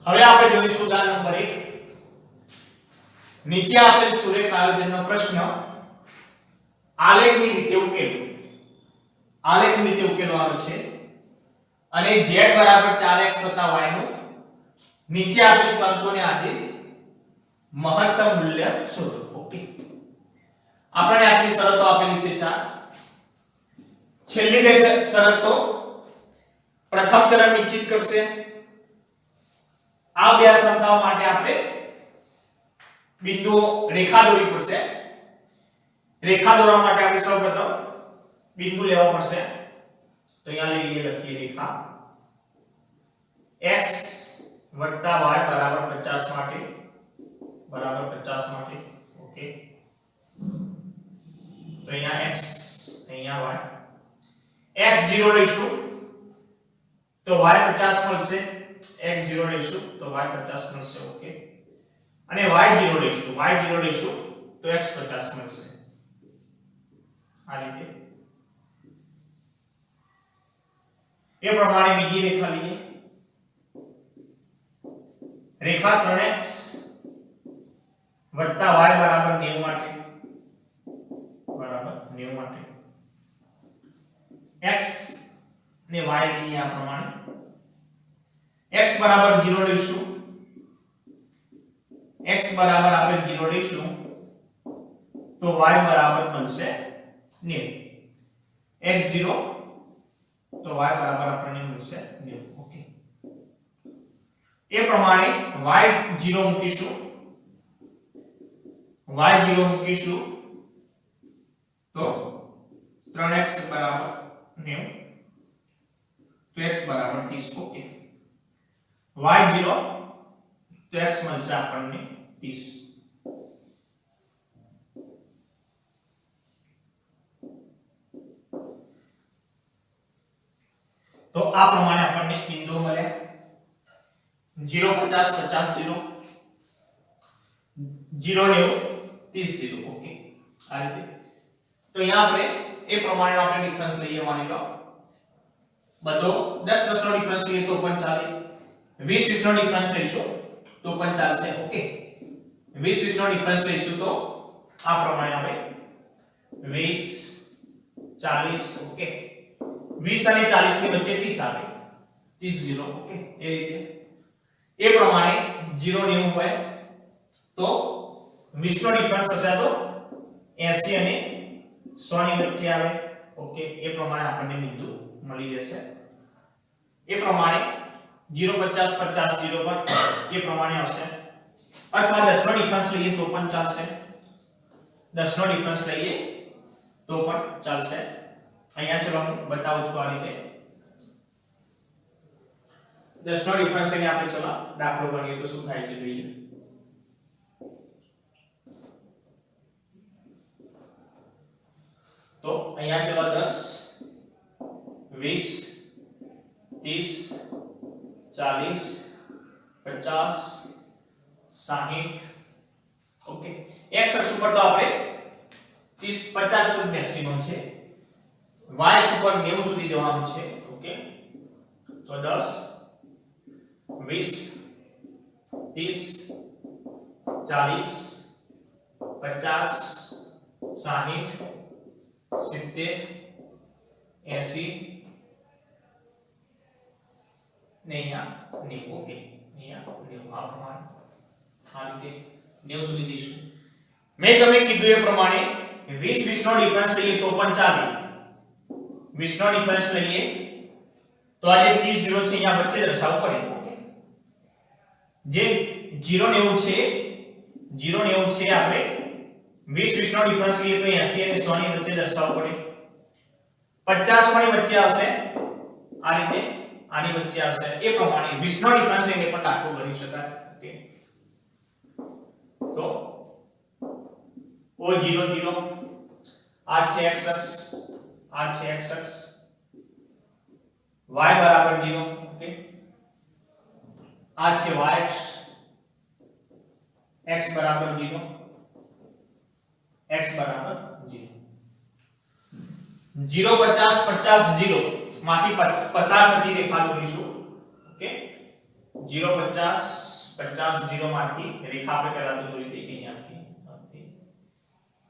હવે આપણે જોઈશું ઉદાહરણ નંબર 1. નીચે આપેલ સુરેખ આયોજનનો પ્રશ્ન આલેખની રીતે ઉકેલો. આલેખની રીતે ઉકેલવાનો છે અને z બરાબર 4x y નું નીચે આપેલ શરતોને આધીન મહત્તમ મૂલ્ય શોધો. ઓકે, આપણને આટલી શરતો આપેલી છે 4. છેલ્લી બે શરતો પ્રથમ ચરણ નિશ્ચિત કરશે. આ બે શરતો માટે આપણે બિંદુઓ રેખા દોરવી પડશે. રેખા દોરવા માટે આપણે સૌપ્રથમ બિંદુ લેવા પડશે. તો અહીંયા લઈ લઈએ, લખીએ રેખા x y બરાબર 50 માટે, બરાબર 50 માટે. ઓકે, તો અહીંયા x, અહીંયા y. x0 લઈશું તો y 50 મળશે. x0 લઈશું તો y 50 મળશે. ઓકે, અને y0 લઈશું તો x 50 મળશે. આ રીતે એ પ્રમાણે બીજી રેખા લઈએ. રેખા 3x y બરાબર 90 માટે, બરાબર 90 માટે. x ને y લઈએ આ પ્રમાણે. x બરાબર 0 લઈશું, x બરાબર આપણે 0 લઈશું તો y બરાબર મળશે 90. x0 તો y બરાબર આપણને મળશે 90. ઓકે, એ પ્રમાણે y0 મૂકીશું, તો 3x બરાબર 90 તો x બરાબર 30. ઓકે, y0 તો x મળશે આપણને 30. તો આ પ્રમાણે આપણને બિંદુઓ મળ્યા 0 50 50 0 0 90 30 0. ઓકે, આ રીતે. તો અહીંયા આપણે એ પ્રમાણેનો આપણે ડિફરન્સ લઈએ. માની લો બધો 10 10 નો ડિફરન્સ લઈએ તો પણ ચાલે, 20 20 નો ડિફરન્સ લઈશું તો પણ ચાલશે. ઓકે, 20 20 નો ડિફરન્સ લઈશું તો આ પ્રમાણે આપણે 20 40. ઓકે, 20 અને 40 ની વચ્ચે 30 આવે, 30 0. ઓકે, એ રીતે. એ પ્રમાણે 0 90 હોય તો 20 નો ડિફરન્સ હશે તો 80 અને 100 ની વચ્ચે આવે. ઓકે, એ પ્રમાણે આપણને બિંદુ મળી જશે. એ પ્રમાણે 0 50 50 0 પર એ પ્રમાણે આવશે. અથવા 10 નો ડિફરન્સ લઈએ તો પણ ચાલશે, 10 નો ડિફરન્સ લઈએ તો પણ ચાલશે. અહીંયા ચલો હું બતાવું છું આ રીતે. 10 નો ડિફરન્સ લઈને આપણે ચલો દાખલો ગણીએ તો શું થાય છે જોઈએ. તો અહીંયા ચલો 10 20 30 40 50 60. ઓકે, x અક્ષ ઉપર તો આપણે 30 50 સુધી મેક્સિમમ છે, y અક્ષ ઉપર 90 સુધી જવાનું છે. ઓકે, તો 10 20 30 40 50 60 70 80 ને અહીંયા 90. ઓકે, અહીંયા 90 આ પ્રમાણે આ રીતે 90 સુધી જઈશું. મેં તમને કીધું એ પ્રમાણે 20 20 નો ડિફરન્સ લઈએ તો પણ ચાલે, 20 નો ડિફરન્સ લઈએ તો આ જે 30 0 છે અહીંયા વચ્ચે દર્શાવવું પડે. ઓકે, જે 0 90 છે, 0 90 છે આપણે 20 20 નો ડિફરન્સ લઈએ તો 80 અને 100 ની વચ્ચે દર્શાવવું પડે. 50 ની વચ્ચે આવશે, આ રીતે આની વચ્ચે આવશે. એ પ્રમાણે 20 નો ડિફરન્સ લઈને પણ દાખલો ગણી શકાય. ઓકે, તો O0 0 આ છે x અક્ષ, આ છે x અક્ષ, y બરાબર 0. ઓકે, આ છે y અક્ષ, x બરાબર 0, x બરાબર 0. 0 50 50 0 માંથી પસાર થતી રેખા દોરીશું. ઓકે, 0 50 50 0 માંથી રેખા આપણે પહેલા તો દોરી દઈએ અહીંયાથી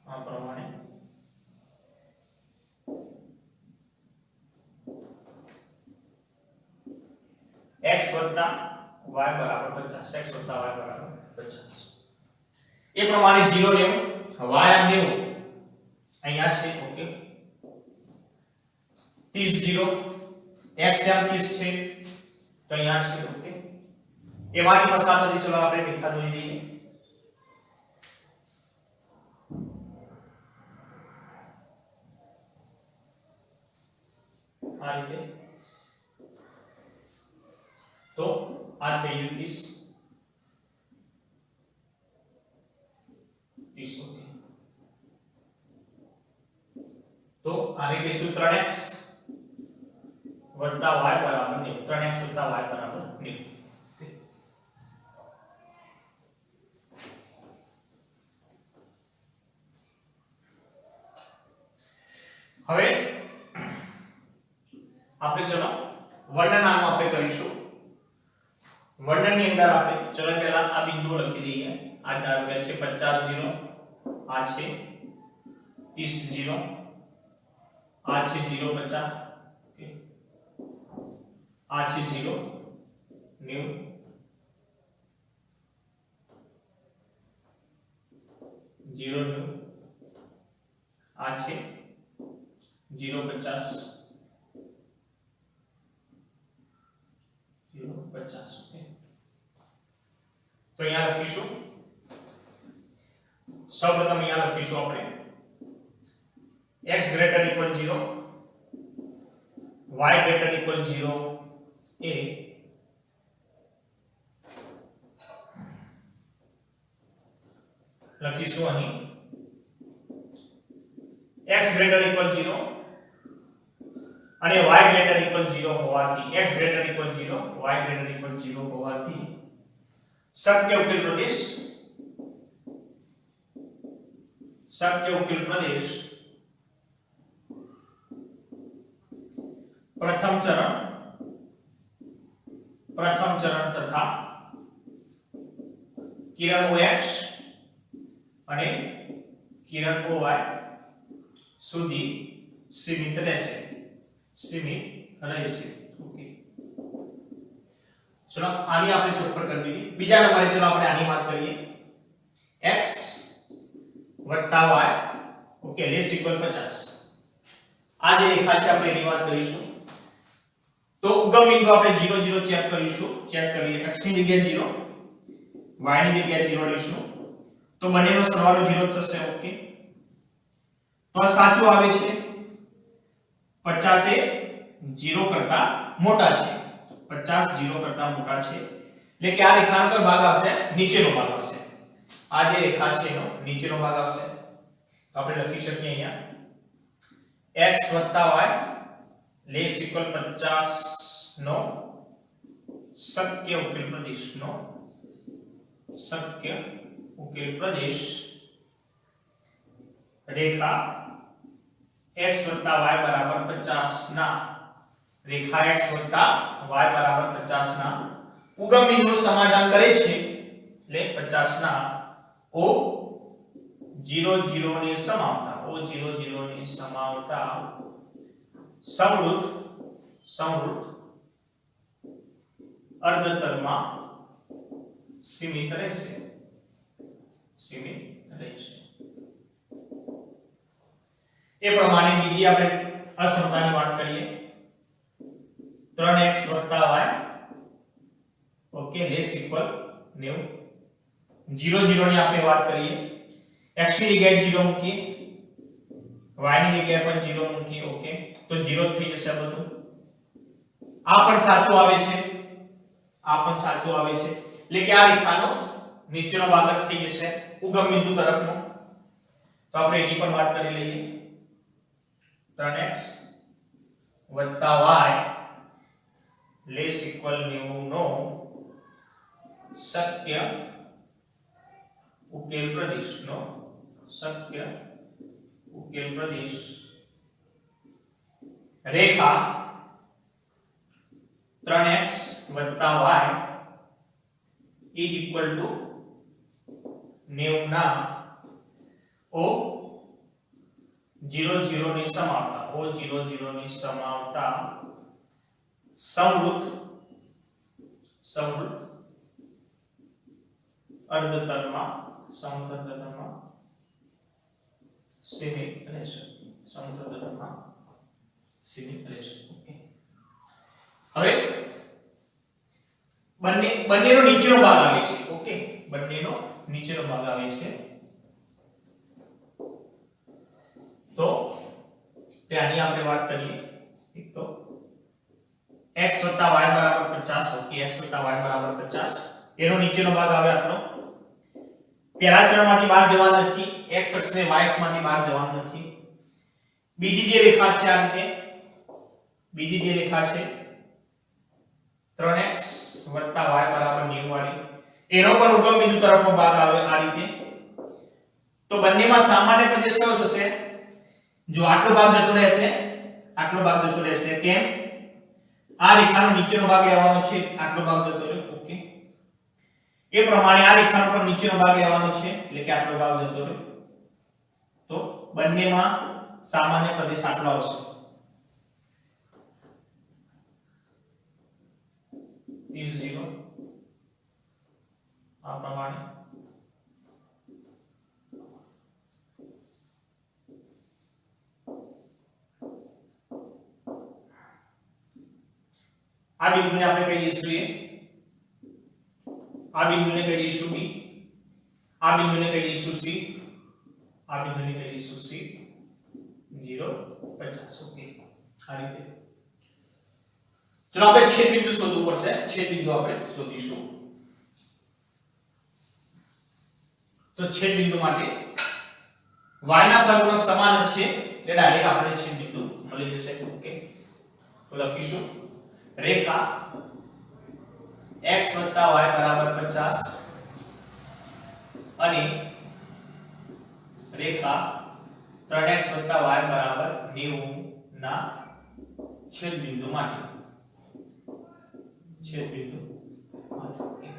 આ પ્રમાણે x y બરાબર 50 x y બરાબર 50 એ પ્રમાણે 0 લેવું y આમ લેવું અહીંયા છે ઓકે 30 0 x આમ 30 છે તો અહીંયા છે ઓકે એમાંથી પસાર નથી ચલો આપણે રેખા દોરી દઈએ આ રીતે तो आ થઈ ગયું 30 ઓકે તો આને કહીશું 3x y બરાબર 9 3x y બરાબર 9 હવે આપણે ચલો વર્ણન આનું આપણે કરીશું વર્ણનની અંદર આપણે ચલો પહેલા આ બિંદુ લખી દઈએ આ ધારો કે છે 50 0 આ છે 30 0 આ છે 0 50 ઓકે આ છે 0 90 0 90 આ છે 0 50 50 ઓકે तो यहाँ लखीशु सर्वप्रथम यहाँ लखीशु આપણે x greater equal 0 y greater equal 0 એ લખીશું અહીં x greater equal 0 અને y greater equal 0 હોવાથી x greater equal 0 y greater equal 0 હોવાથી शक्य उकेल प्रदेश प्रथम चरण तथा किरण OX અને કિરણ OY સુધી સીમિત રહેશે ઓકે चलो आनी आपने चौपट कर दी बीजा नंबर चलो આપણે આની વાત કરીએ x y okay less equal 50 આ જે રેખા છે આપણે એની વાત કરીશું તો ઉગમ બિંદુ આપણે 0 0 ચેક કરીશું ચેક કરીએ x ની જગ્યાએ 0 y ની જગ્યાએ 0 લઈશું તો બંનેનો સરવાળો 0 થશે ઓકે તો આ સાચું આવે છે 50 એ 0 કરતા મોટા છે 50 0 કરતા મોટા છે એટલે કે આ રેખાનો કયો ભાગ આવશે નીચેનો ભાગ આવશે આ જે રેખા છે એનો નીચેનો ભાગ આવશે તો આપણે લખી શકીએ અહીંયા x y લેસ ઇક્વલ 50 નો શક્ય ઉકેલ પ્રદેશ રેખા x y બરાબર 50 ના રેખા x y બરાબર 50 ના ઉગમ બિંદુ સમાધાન કરે છે એટલે 50 ના o 0 0 ને સમાવતા સમૃદ્ધ અર્ધતલમાં સીમિત રહેશે એ પ્રમાણે બીજી આપણે અસમતાની વાત કરીએ 3x y okay less equal 90 0 0 ની આપણે વાત કરીએ x ની જગ્યાએ 0 મૂકીએ y ની જગ્યાએ પણ 0 મૂકીએ ઓકે તો 0 થઈ જશે બધું આ પણ સાચું આવે છે એટલે કે આ રેખાનો નીચેનો ભાગ થઈ જશે ઉગમ બિંદુ તરફનો તો આપણે એની પણ વાત કરી લઈએ 3x y લેસ ઇક્વલ 90 નો શક્ય ઉકેલ પ્રદેશ રેખા 3x y is equal to 90 ના ઓ 00 ની સમાવતા ઓ 00 ની સમાવતા સમવૃત્ત અર્ધતલમાં સમતલમાં સીમિત રહેશે સમતલમાં સીમિત રહેશે ઓકે હવે બંનેનો નીચેનો ભાગ આવે છે ઓકે બંનેનો નીચેનો ભાગ આવે છે તો ત્યાંની આપણે વાત કરીએ એક તો x y બરાબર 50 ઓકે x y બરાબર 50 એનો નીચેનો ભાગ આવે આપણો પહેલા ચરણમાંથી બહાર જવાનું નથી x અક્ષ ને y અક્ષમાંથી બહાર જવાનું નથી બીજી જે રેખા છે આ રીતે બીજી જે રેખા છે 3x y બરાબર 90 વાળી એનો પણ ઉગમ બિંદુ તરફનો ભાગ આવે આ રીતે તો બંનેમાં સામાન્ય પ્રદેશ કયો થશે જો આટલો ભાગ જતો રહેશે કેમ આ રેખાનો નીચેનો ભાગ લેવાનો છે આટલો ભાગ જતો રહે ઓકે એ પ્રમાણે આ રેખાનો પણ નીચેનો ભાગ લેવાનો છે એટલે કે આટલો ભાગ જતો રહે તો બંનેમાં સામાન્ય પ્રદેશ આટલો આવશે 30 આ પ્રમાણે આ બિંદુને આપણે કહી દઈશું a આ બિંદુને કહી દઈશું b આ બિંદુને કહી દઈશું c આ બિંદુને કહી દઈશું c 0 50 ઓકે આ રીતે ચલો આપણે છેદ બિંદુ શોધવું પડશે છેદ બિંદુ આપણે શોધીશું તો છેદ બિંદુ માટે y ના સહગુણક સમાન જ છે એટલે ડાયરેક્ટ આપણે છેદ બિંદુ મળી જશે ઓકે તો લખીશું રેખા x y બરાબર 50 અને રેખા 3x y બરાબર 90 ના છેદ બિંદુ માટે ઓકે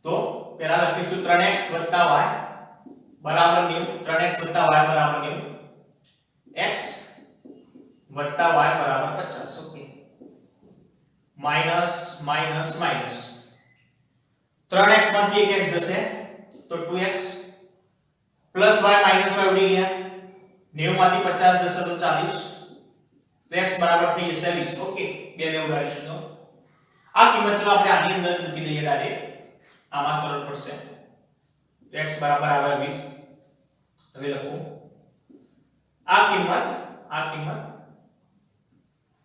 તો પહેલા લખીશું 3x y બરાબર 90 3x y બરાબર 90 x y બરાબર 50 ઓકે માઈનસ 3x માંથી 1x જશે તો 2x plus y minus y ઉડી ગયા 90 માંથી 50 જશે તો 40 તો x બરાબર થઈ જશે 20 ઓકે બે ઉડાડીશું તો આ કિંમત ચલો આપણે આની અંદર મૂકી દઈએ ડાયરેક્ટ આમાં સરળ પડશે x બરાબર આવે 20 હવે લખો આ કિંમત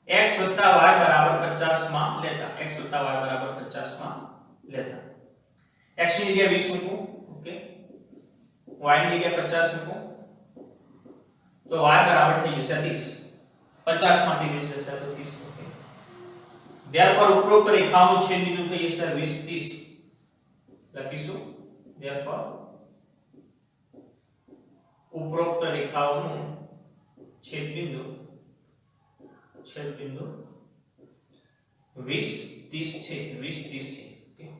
x y બરાબર 50 માં લેતા x y બરાબર 50 માં લેતા x ની જગ્યાએ 20 મૂકો ઓકે y ની જગ્યાએ 50 મૂકો તો y બરાબર થઈ જશે 30 50 માંથી 20 જશે તો 30 ઓકે therefore ઉપરોક્ત રેખાનું છેદ બિંદુ થઈ જશે 20 30 લખીશું therefore ઉપરોક્ત રેખાઓનું છેદ બિંદુ 20 30 છે 20 30 છે ઓકે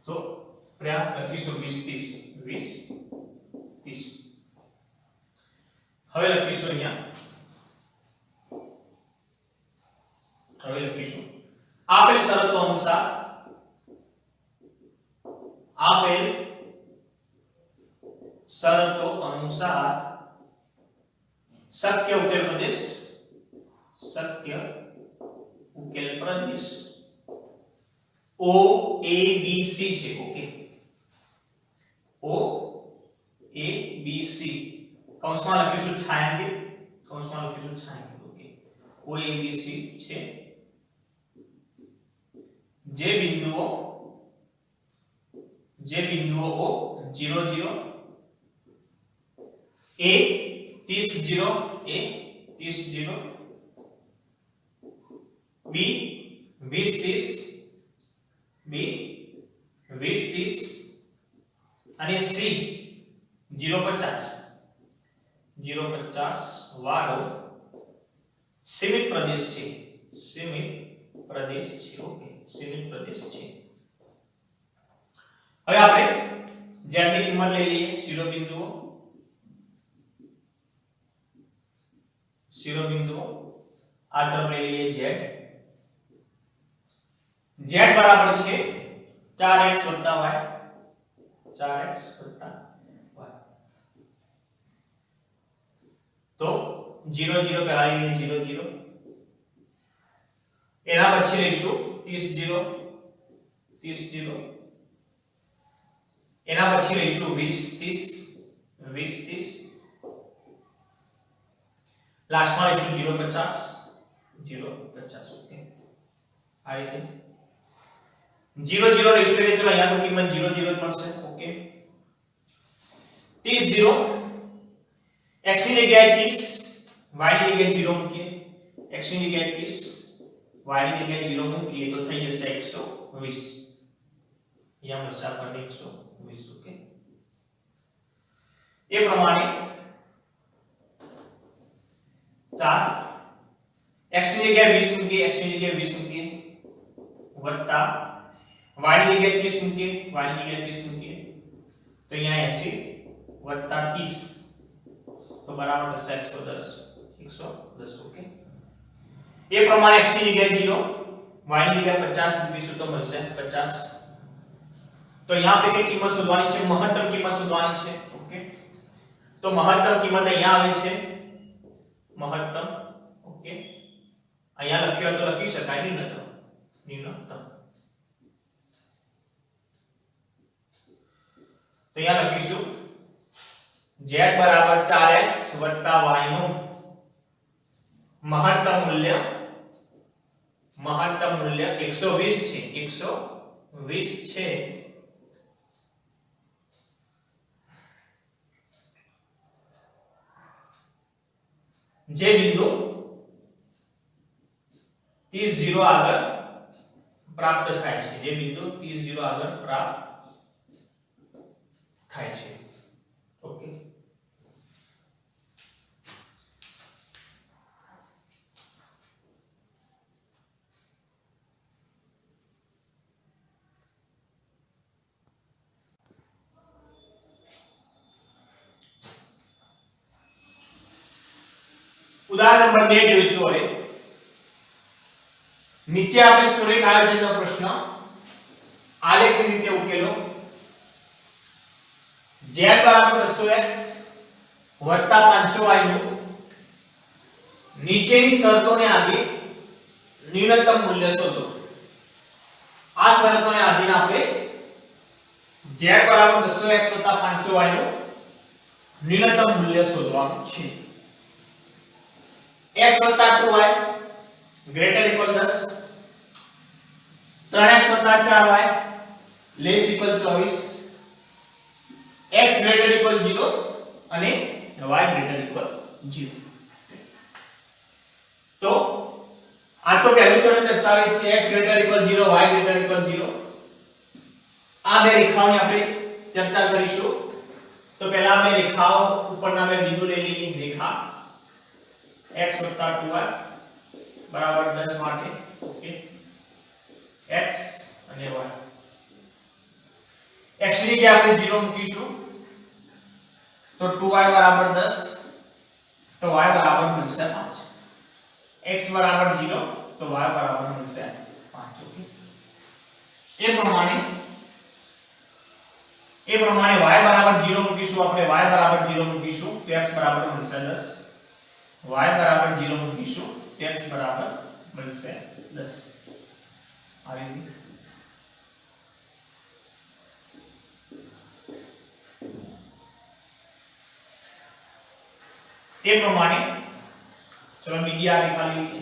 તો પ્રયાસ લખીશું 20 30 હવે લખીશું અહીંયા આપેલ શરતો અનુસાર શક્ય ઉકેલ પ્રદેશ O A B C છે okay O A B C કૌંસમાં લખીશું triangle okay O A B C છે જે બિંદુઓ O 0 0 A 30 0 A 30 0 B 20 30 B 20 30 અને C 0 50 વાળો સીમિત પ્રદેશ છે, સીમિત પ્રદેશ છે. ઓકે, સીમિત પ્રદેશ છે. હવે આપણે z ની કિંમત લઈ લઈએ. શિરોબિંદુઓ આ તરફ લઈ લઈએ z. z બરાબર છે 4x y, 4x y. તો 0 0 પહેલા લઈએ 0 0, એના પછી લઈશું 30 0 30 0, એના પછી લઈશું 20 30 20 30, લાસ્ટમાં લઈશું 0 50 0 50. ઓકે, આ રીતે 0 0 લઈશું એટલે ચલો અહીંયાનું કિંમત 0 0 મળશે. ઓકે, 30 0, x ની જગ્યાએ 30, y ની જગ્યાએ 0 મૂકીએ. x ની જગ્યાએ 30, y ની જગ્યાએ 0 મૂકીએ તો થઈ જશે 120. અહીંયા મળશે આપણને 120. ઓકે, એ પ્રમાણે 4, x ની જગ્યાએ 20 મૂકીએ, x ની જગ્યાએ 20 મૂકીએ, વત્તા y ની જગ્યાએ 30 મૂકીએ, y ની જગ્યાએ 30 મૂકીએ તો અહીંયા 80 વત્તા 30 તો બરાબર થશે 110. ઓકે, એ પ્રમાણે x ની જગ્યાએ 0, y ની જગ્યાએ 50 મૂકીશું તો મળશે 50. તો અહીંયા આપણે કઈ કિંમત શોધવાની છે? મહત્તમ કિંમત શોધવાની છે. ઓકે, તો મહત્તમ કિંમત અહીંયા આવે છે મહત્તમ. ઓકે, અહીંયા લખ્યું તો લખી શકાય ન્યૂનતમ. તો અહીંયા લખીશું z બરાબર 4x y નું મહત્તમ મૂલ્ય 120 છે. 120 છે. જે બિંદુ 30 0 આગળ પ્રાપ્ત થાય છે, જે બિંદુ 30 0 આગળ પ્રાપ્ત થાય છે. ઓકે, ઉદાહરણ નંબર 2 જોઈશું. હવે નીચે આપણે સુરેખ આયોજનનો પ્રશ્ન આલેખની રીતે ઉકેલો. z બરાબર 200x વત્તા 500y નું નીચેની શરતોને આધીન ન્યૂનતમ મૂલ્ય શોધો. આ શરતોને આધીન આપણે z બરાબર 200x વત્તા 500y નું ન્યૂનતમ મૂલ્ય શોધવાનું છે. x વત્તા 2y ગ્રેટર ઇક્વલ 10, 3x વત્તા 4y less equal 24, x greater equal 0 અને y greater equal 0. તો આ તો પહેલું ચરણ દર્શાવે છે x greater equal 0 y greater equal 0. આ બે રેખાઓની આપણે ચર્ચા કરીશું. તો પહેલા બે રેખાઓ ઉપરના બે બિંદુ લઈ લઈએ. રેખા x 2y બરાબર 10 માટે. ઓકે, x અને y. x ની જગ્યાએ આપણે 0 મૂકીશું તો 2y બરાબર 10 તો y બરાબર મળશે 5. x બરાબર 0 તો y બરાબર મળશે 5. ઓકે, એ પ્રમાણે y બરાબર 0 મૂકીશું આપણે. y બરાબર 0 મૂકીશું તો x બરાબર મળશે 10. y બરાબર 0 મૂકીશું તો x બરાબર મળશે 10. આ રીતે તે પ્રમાણે ચલો બીજી આ રેખા લઈએ.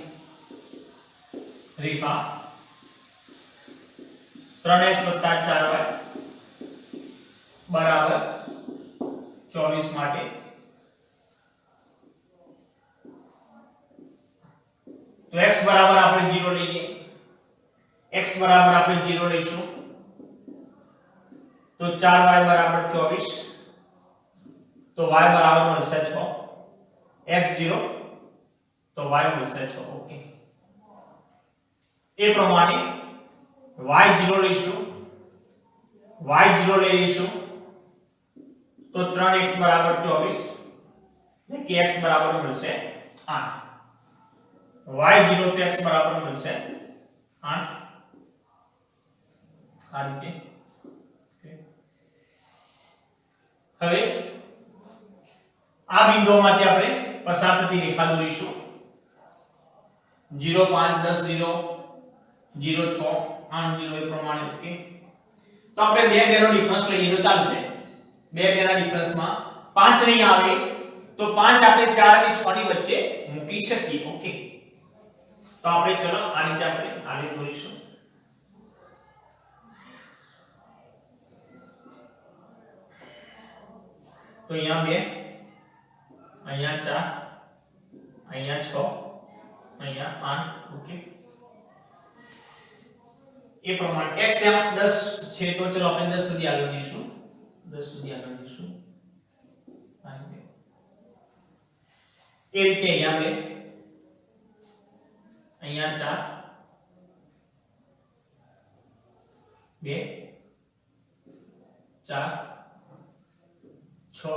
રેખા 3x 4y બરાબર 24 માટે. તો x બરાબર આપણે 0 લઈએ. x બરાબર આપણે 0 લઈશું તો 4y બરાબર 24 તો y બરાબર મળશે 6. x 0 તો y મળશે 6. ઓકે, એ પ્રમાણે y0 લઈશું, y0 લઈ લઈશું તો 3x બરાબર 24 એટલે કે x બરાબર મળશે 8. y0 તો x બરાબર મળશે 8 આ રીતે. હવે આ બિંદુઓમાંથી આપણે પસાર થતી રેખા દોરીશું. 0 5 10 0 0 6 8 0 એ પ્રમાણે. ઓકે, તો આપણે બે બેનો ડિફરન્સ લઈએ તો ચાલશે. બે બેના ડિફરન્સમાં 5 નહીં આવે તો 5 આપણે 4 અને 6 ની વચ્ચે મૂકી શકીએ. ઓકે, તો આપણે ચલો આ રીતે આપણે આલેખ દોરીશું. તો અહીંયા 2, અહીંયા 4, અહીંયા 6, અહીંયા 8. ઓકે, એ પ્રમાણે x ત્યાં 10 છે તો ચલો આપણે 10 સુધી આગળ જઈશું. 10 સુધી આગળ જઈશું એ રીતે. અહીંયા 2, અહીંયા 4, 2 4 6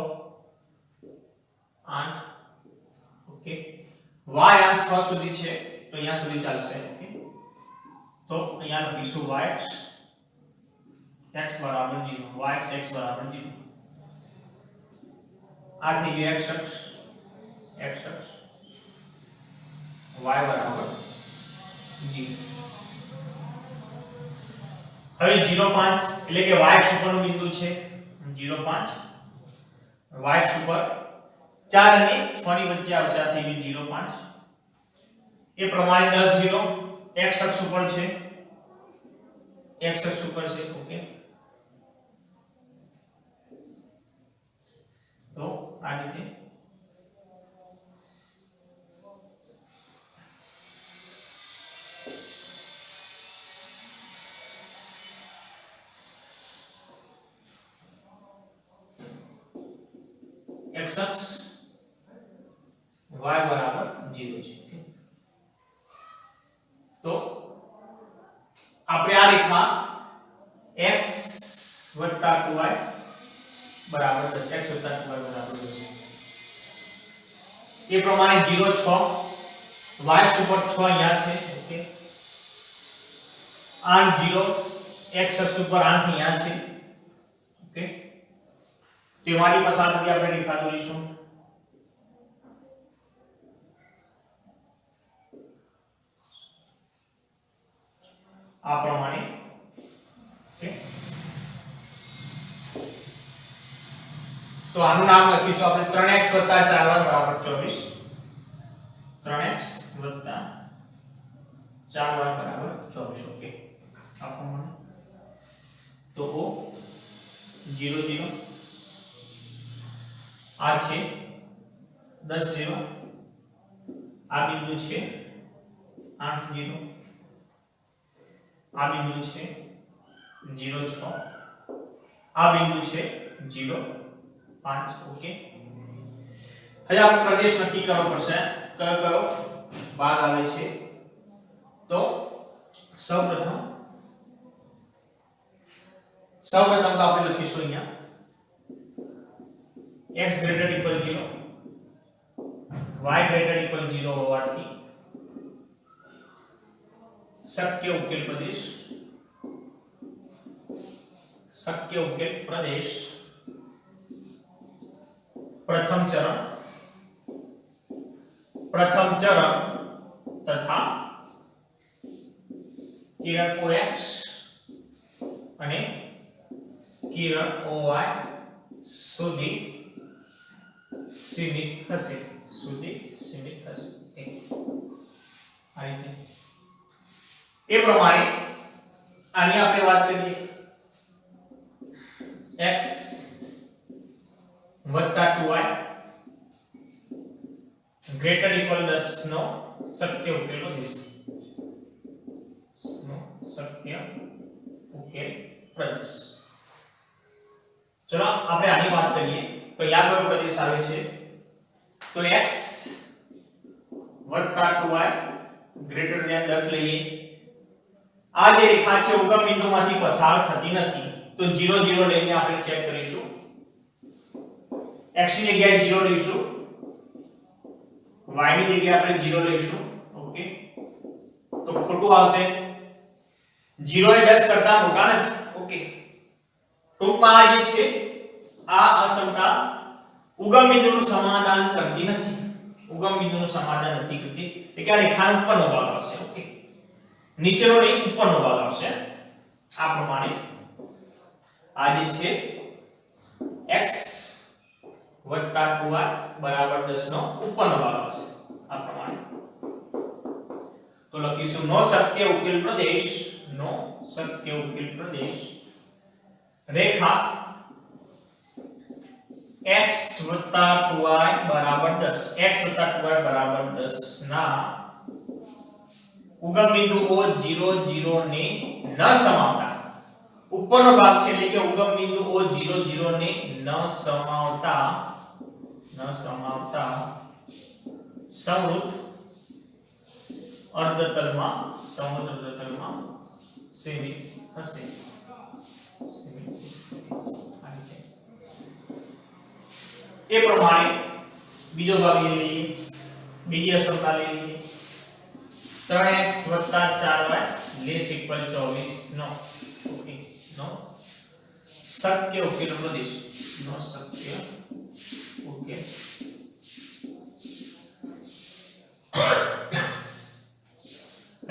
8. ઓકે, y આમ 6 સુધી છે તો અહીંયા સુધી ચાલશે. ઓકે, તો અહીંયા લખીશું y x બરાબર 0, y x બરાબર 0. આ થઈ ગયું x અક્ષ, y બરાબર 0. હવે 0 5 એટલે કે y અક્ષ ઉપરનું બિંદુ છે 0 5, y અક્ષ ઉપર 4 અને 6 ની વચ્ચે આવશે. આ થઈ ગયું 0 5. એ પ્રમાણે 10 0 x અક્ષ ઉપર છે, x અક્ષ ઉપર છે. ઓકે, તો આ રીતે x અક્ષ y બરાબર 0 છે. તો આપણે આ રેખા x 2y બરાબર 10, x 2y બરાબર 10 એ પ્રમાણે 0 6 y અક્ષ ઉપર 6 અહીંયા છે. ઓકે, 8 0 x અક્ષ ઉપર 8 અહીંયા છે. ઓકે, તેમાંથી પસાર થતી આપણે રેખા દોરીશું. આ પ્રમાણે. ઓકે, તો આનું નામ લખીશું આપણે 3x 4y બરાબર 24. 3x 4y બરાબર 24. ઓકે, આ પ્રમાણે. તો O 0 0 આ છે 10 0, આ બિંદુ છે 8 0, આ બિંદુ છે 0 6, આ બિંદુ છે 0 5. ઓકે, હવે આપણે પ્રદેશ નક્કી કરવો પડશે કયો કયો ભાગ આવે છે. તો સૌપ્રથમ તો આપણે લખીશું અહીંયા x greater equal 0 y greater equal 0 હોવાથી શક્ય ઉકેલ પ્રદેશ પ્રથમ ચરણ તથા કિરણ OX અને કિરણ OY સુધી સીમિત થશે. આ રીતે. એ પ્રમાણે આની આપણે વાત કરીએ x 2y greater equal 10 નો શક્ય ઉકેલ પ્રદેશ. ચલો આપણે આની વાત કરીએ તો યાદ કયો પ્રદેશ આવે છે. તો x વત્તા 2y ગ્રેટર ધેન 10 લઈએ. આ જે રેખા છે ઉગમ બિંદુમાંથી પસાર થતી નથી તો 0 0 લઈને આપણે ચેક કરીશું. x ની જગ્યાએ 0 લઈશું, y ની જગ્યાએ આપણે 0 લઈશું. ઓકે, તો ખોટું આવશે. 0 એ 10 કરતા મોટા નથી. ઓકે, ટૂંકમાં આ જે છે આ અસમતા ઉગમ બિંદુનું સમાધાન કરતી નથી. ઉગમ બિંદુનું સમાધાન નથી કરતી એટલે કે આ રેખાનો ઉપરનો ભાગ આવશે. ઓકે, નીચેનો નહીં ઉપરનો ભાગ આવશે. આ પ્રમાણે આ જે છે x + 2y = 10 નો ઉપરનો ભાગ આવશે. આ પ્રમાણે તો લખીશું નો શક્ય ઉકેલ પ્રદેશ, નો શક્ય ઉકેલ પ્રદેશ રેખા x + 2y = 10, x + 2y = 10 ના ઉગમ બિંદુઓ 0 0 ને ન સમાવતા, ઉપરનો ભાગ છે એટલે કે ઉગમ બિંદુઓ 0 0 ને ન સમાવતા સંવૃત્ત અર્ધતલમાં સીમિત હશે. એ પ્રમાણે બીજો ભાગ લઈ લઈએ, બીજી અસમતા લઈ લઈએ. 3x + 4y ≤ 24 નો ઓકે નો શક્ય ઉકેલ પ્રદેશ, નો શક્ય ઉકેલ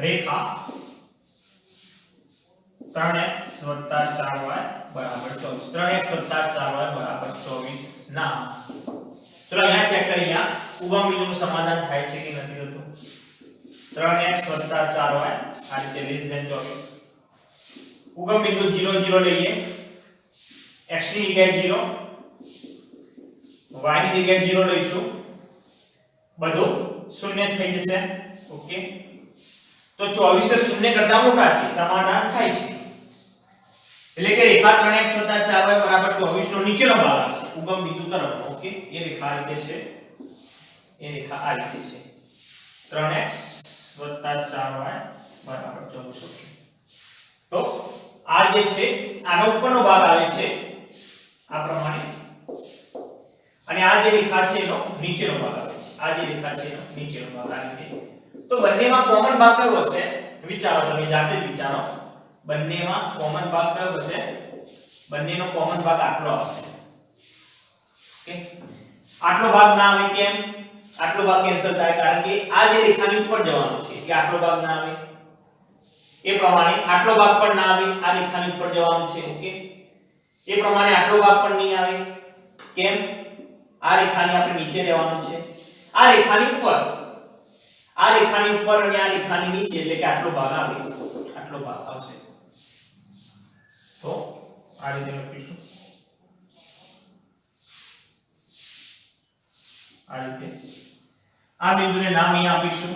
રેખા 3x + 4y = 24, 3x + 4y = 24 ના ચલો અહીંયા ચેક કરીએ. અહીંયા ઉગમ બિંદુનું સમાધાન થાય છે કે નથી થતું. 3x + 4y આ રીતે <24. ઉગમ બિંદુ 0 0 લઈએ, x ની જગ્યાએ 0, y ની જગ્યાએ 0 લઈશું, બધું શૂન્ય થઈ જશે. ઓકે, તો 24 એ શૂન્ય કરતા મોટા છે, સમાધાન થાય છે એટલે કે રેખા 3x + 4y = 24 નો નીચેનો ભાગ આવશે ઉગમ બિંદુ તરફનો. ઓકે, એ રેખા આ રીતે છે, એ રેખા આ રીતે છે 3x + 4y = 24. તો આ જે છે આનો ઉપરનો ભાગ આવે છે આ પ્રમાણે, અને આ જે રેખા છે એનો નીચેનો ભાગ આવે છે. આ જે રેખા છે એનો નીચેનો ભાગ આવે છે. તો બંનેમાં કોમન ભાગ કયો હશે? વિચારો, તમે જાતે જ વિચારો. બંનેમાં કોમન ભાગ કયો હશે? બંનેનો કોમન ભાગ આટલો આવશે. ઓકે, આટલો ભાગ ના આવે. કેમ? આટલો ભાગ કેન્સલ થાય કારણ કે આ જે રેખાની ઉપર જવાનું છે એટલે આટલો ભાગ ના આવે. એ પ્રમાણે આટલો ભાગ પણ ના આવે, આ રેખાની ઉપર જવાનું છે. ઓકે, એ પ્રમાણે આટલો ભાગ પણ નહીં આવે. કેમ? આ રેખાની આપણે નીચે રહેવાનું છે. આ રેખાની ઉપર, આ રેખાની ઉપર અને આ રેખાની નીચે એટલે કે આટલો ભાગ આવે, આટલો ભાગ આવશે. તો આ રીતે લખીશું, આ રીતે. આ બિંદુને નામ અહીંયા આપીશું.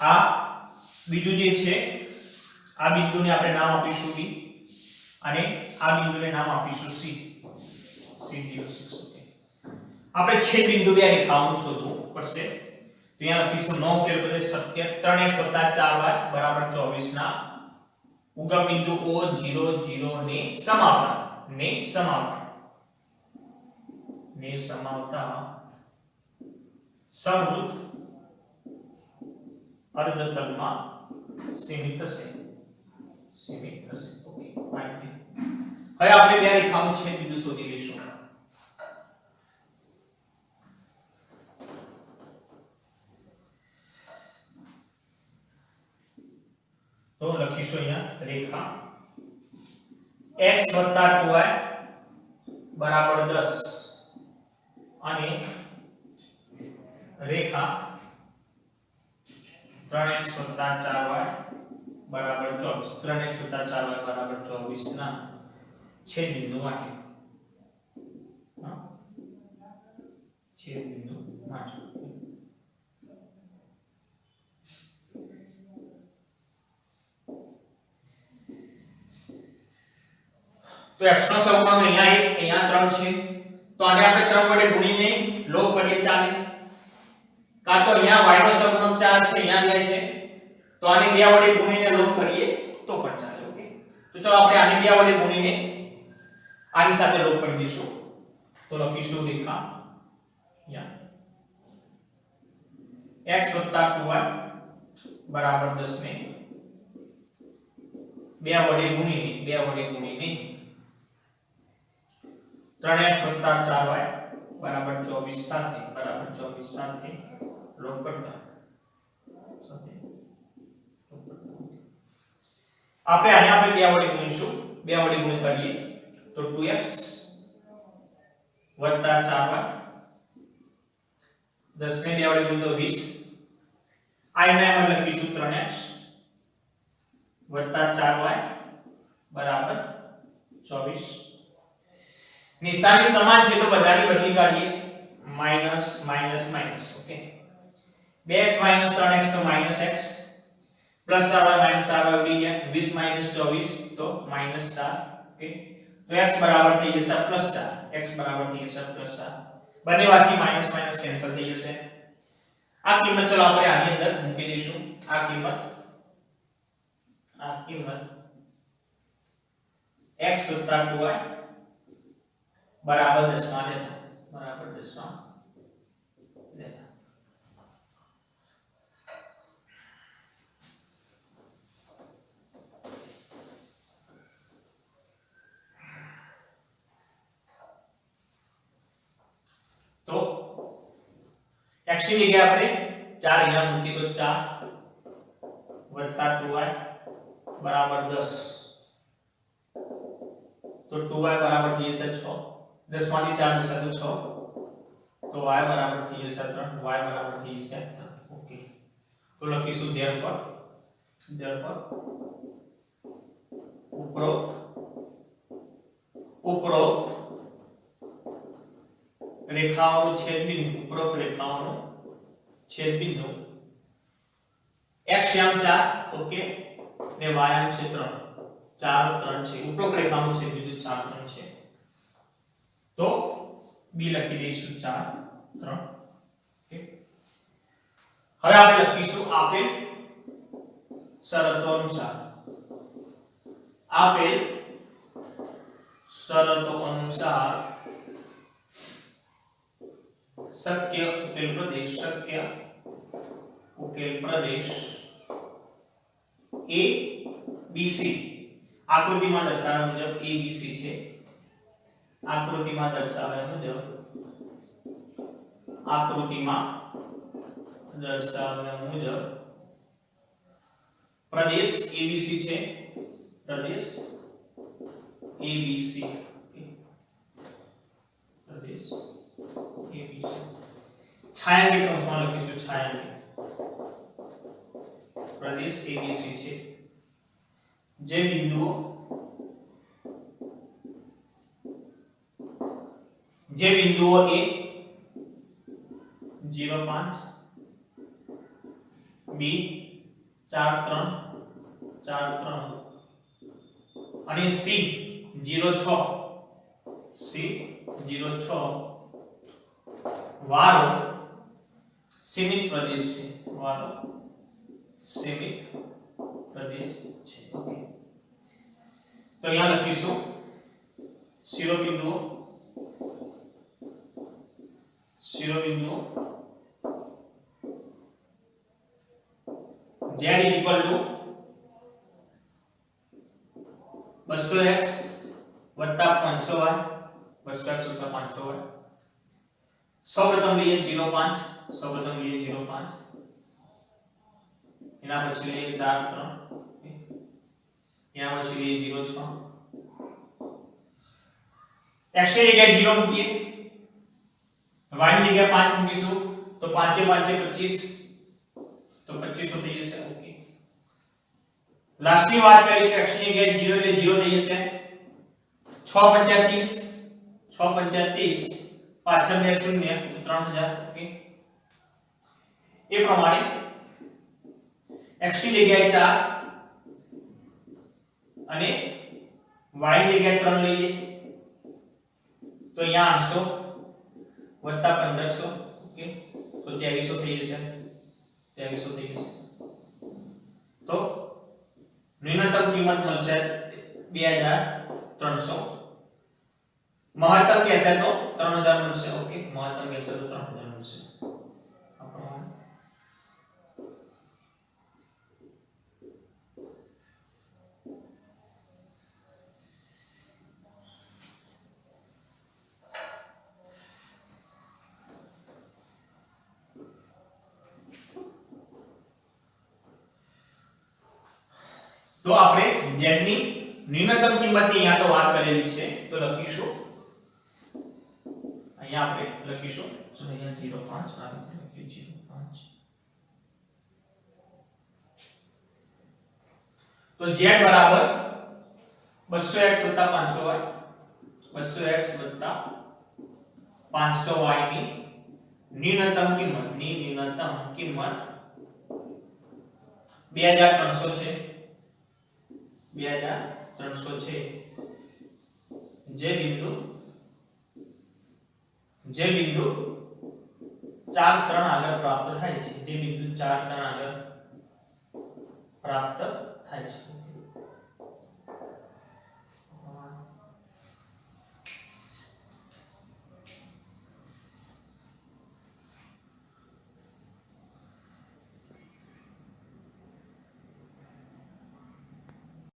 આ બીજું જે છે આ બિંદુને આપણે નામ આપીશું B, અને આ બિંદુને નામ આપીશું C, C06. આપણે છેદ બિંદુ બે રેખાઓનું શોધવું પડશે. તો અહીંયા લખીશું નો ઉકેલ પ્રદેશ શક્ય 3x + 4y = 24 ના ઉગમ બિંદુઓ 0 0 ને સમાવતા સંવૃત્ત અર્ધતલમાં સીમિત થશે. ઓકે, હવે આપણે બે રેખાઓનું છેદ બિંદુ શોધી લઈશું. તો લખીશું અહીંયા રેખા x + 2y = 10 અને રેખા 3x + 4y = 24, 3x + 4y = 24 ના છેદ બિંદુ માટે. છેદ બિંદુ માટે તો x નો સહગુણક અહીંયા 1, અહીંયા 3 છે. તો આને આપણે 3 વડે ગુણીને લોગ કરીએ ચાલે. કાં તો અહીંયા y નો સહગુણક 4 છે, અહીંયા 2 છે, તો આને 2 વડે ગુણીને લોપ કરીએ તો પણ ચાલે. ઓકે, તો ચાલો આપણે આને 2 વડે ગુણીને આની સાથે લોપ કરી દઈશું. તો લખીશું રેખા અહીંયા x 2y બરાબર 10 ને 2 વડે ગુણીને 3x 4y બરાબર 24 સાથે લોપ કરતા આપણે 2 વડે ગુણીશું. 2 વડે ગુણી કરીએ તો 2x 4y 10 ને 2 વડે ગુણીએ તો 20. આ એમાં લખીશું 3x 4y બરાબર 24. નિશાની સમાન છે તો બધાની બદલી કાઢીએ. Minus minus minus. Okay, 2x 3x તો -x પ્લસ 4y ઉડી ગયા. 20 24 તો -4. ઓકે, તો x બરાબર થઈ જશે +4. બંને વાતથી માઈનસ માઈનસ કેન્સલ થઈ જશે. આ કિંમત ચલો આપણે આની અંદર મૂકી દઈશું. આ કિંમત x 2y બરાબર 10 માં લેતા તો x ની જગ્યાએ આપણે 4 અહીંયા મૂકી તો 4 વત્તા 2y બરાબર 10. તો 2y બરાબર થઈ જશે 6. 10 માંથી 4 જશે તો 6. તો y બરાબર થઈ જશે 3. ઓકે, તો લખીશું therefore ઉપરોક્ત રેખાઓનું છેદબિંદુ x યામ 4 ઓકે ને y યામ છે 3. 4 3 છે. ઉપરોક્ત રેખાનું છેદબિંદુ 4 3 છે. તો b લખી દઈશું 4 3. ઓકે, હવે આપણે લખીશું આપેલ શરતો અનુસાર શક્ય ઉકેલ પ્રદેશ a b c આકૃતિમાં દર્શાવ્યા મુજબ a b c છે. આકૃતિમાં દર્શાવ્યા મુજબ પ્રદેશ abc છે. પ્રદેશ abc છાયાંકિત કૌંસમાં લખીશું છાયાંકિત. પ્રદેશ abc છે. જે બિંદુઓ a 0 5 b 4 3 અને c 0 6 વાળો સીમિત પ્રદેશ છે. ઓકે, તો અહીંયા લખીશું શિરોબિંદુઓ z equal to 200x 500y 200x 500y. સૌપ્રથમ લઈએ 0 5 એના પછી લઈએ 4 3 એના પછી લઈએ 0 6. x ની જગ્યાએ 0 મૂકીએ, y ની જગ્યાએ 5 મૂકીશું તો 5 5 25 તો 2500 થઈ જશે. ઓકે, લાસ્ટની વાત કરીએ કે x ની જગ્યાએ 0 એટલે 0 થઈ જશે. 6 5 30 પાછળ 2 શૂન્ય 3000. ઓકે, એ પ્રમાણે x ની જગ્યાએ 4 અને y ની જગ્યાએ 3 લઈએ તો અહીંયા 800 વત્તા 1500. ઓકે, તો 2300 થઈ જશે 2300 થઈ જશે તો ન્યૂનતમ કિંમત મળશે 2300 મહત્તમ કહેશે તો 3000 મળશે ઓકે મહત્તમ કહેશે તો 3000 મળશે આ પ્રમાણે તો આપણે z ની ન્યૂનતમ કિંમતની અહીંયા તો વાત કરેલી છે તો લખીશું અહીંયા આપણે લખીશું તો અહીંયા 0.5 આ રીતે લખીએ 0.5 તો z બરાબર 200x 500y 200x 500y ની ન્યૂનતમ કિંમત 2300 છે 2300 છે જે બિંદુ 4 3 આગળ પ્રાપ્ત થાય છે જે બિંદુ 4 3 આગળ પ્રાપ્ત થાય છે